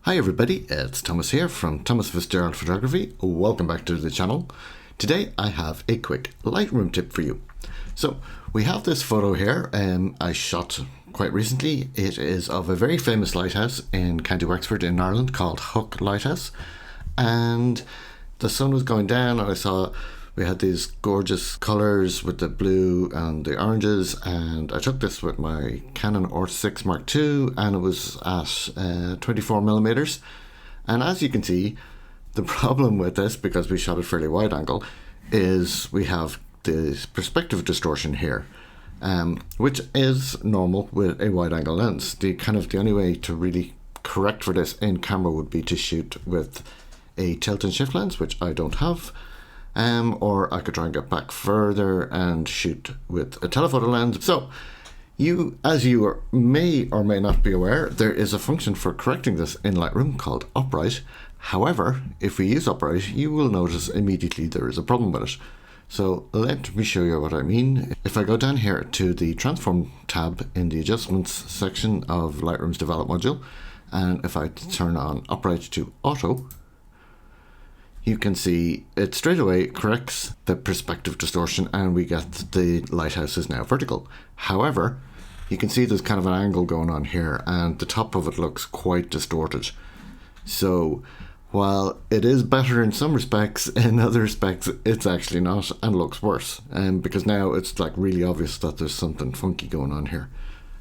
Hi everybody, it's Thomas here from Thomas Fitzgerald Photography. Welcome back to the channel. Today I have a quick Lightroom tip for you. So we have this photo here I shot quite recently. It is of a very famous lighthouse in County Wexford in Ireland called Hook Lighthouse, and the sun was going down and I saw we had these gorgeous colours with the blue and the oranges, and I took this with my Canon R6 Mark II and it was at 24 millimeters. And as you can see, the problem with this, because we shot it fairly wide angle, is we have this perspective distortion here, which is normal with a wide angle lens. The only way to really correct for this in camera would be to shoot with a tilt and shift lens, which I don't have. Or I could try and get back further and shoot with a telephoto lens. So as you may or may not be aware, there is a function for correcting this in Lightroom called upright. However, if we use upright, you will notice immediately there is a problem with it. So let me show you what I mean. If I go down here to the transform tab in the adjustments section of Lightroom's develop module, and if I turn on upright to auto, you can see it straight away corrects the perspective distortion and we get the lighthouse is now vertical. However, you can see there's kind of an angle going on here and the top of it looks quite distorted. So while it is better in some respects, in other respects it's actually not and looks worse, because now it's like really obvious that there's something funky going on here.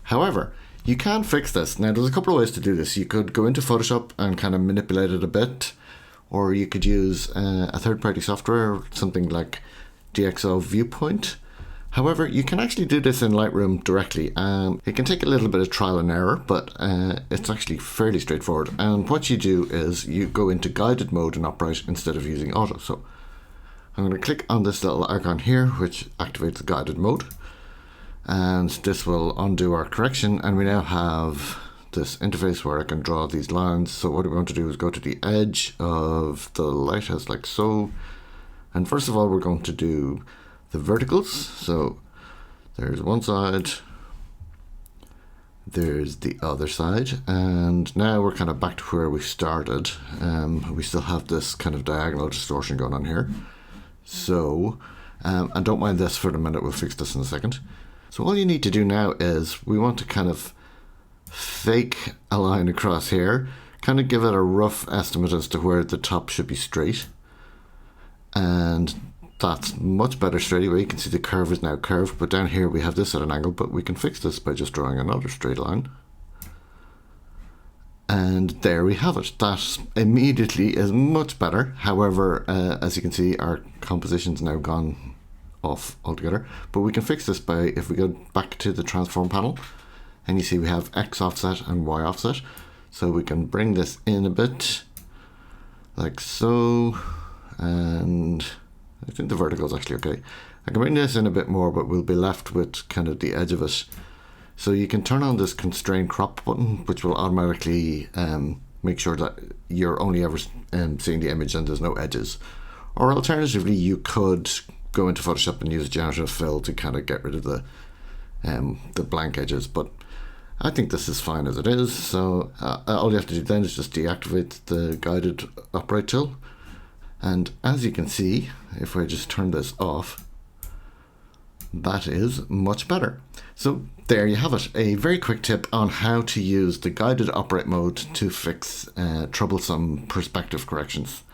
However, you can fix this. Now there's a couple of ways to do this. You could go into Photoshop and kind of manipulate it a bit, or you could use a third-party software, something like DxO Viewpoint. However, you can actually do this in Lightroom directly. It can take a little bit of trial and error, but it's actually fairly straightforward. And what you do is you go into guided mode in upright instead of using auto. So I'm going to click on this little icon here, which activates the guided mode. And this will undo our correction, and we now have this interface where I can draw these lines. So what we want to do is go to the edge of the lighthouse like so, and first of all we're going to do the verticals. So there's one side, there's the other side, and now we're kind of back to where we started. We still have this kind of diagonal distortion going on here, so and don't mind this for the minute, we'll fix this in a second. So all you need to do now is we want to kind of fake a line across here, kind of give it a rough estimate as to where the top should be straight, and that's much better straight away. You can see the curve is now curved, but down here we have this at an angle, but we can fix this by just drawing another straight line, and there we have it. That immediately is much better. However, as you can see, our composition's now gone off altogether, but we can fix this by, if we go back to the transform panel, and you see we have X offset and Y offset. So we can bring this in a bit, like so, and I think the vertical is actually okay. I can bring this in a bit more, but we'll be left with kind of the edge of it. So you can turn on this constrain crop button, which will automatically make sure that you're only ever seeing the image and there's no edges. Or alternatively, you could go into Photoshop and use generative fill to kind of get rid of the blank edges, but I think this is fine as it is. So all you have to do then is just deactivate the guided upright tool, and as you can see, if I just turn this off, that is much better. So there you have it, a very quick tip on how to use the guided upright mode to fix troublesome perspective corrections.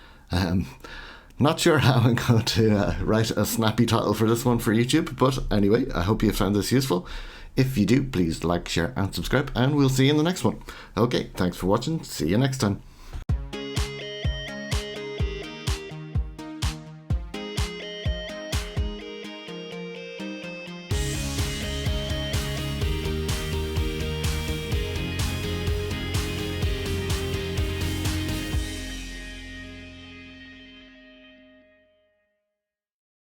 Not sure how I'm going to write a snappy title for this one for YouTube, but anyway, I hope you found this useful. If you do, please like, share and subscribe, and we'll see you in the next one. Okay, thanks for watching. See you next time.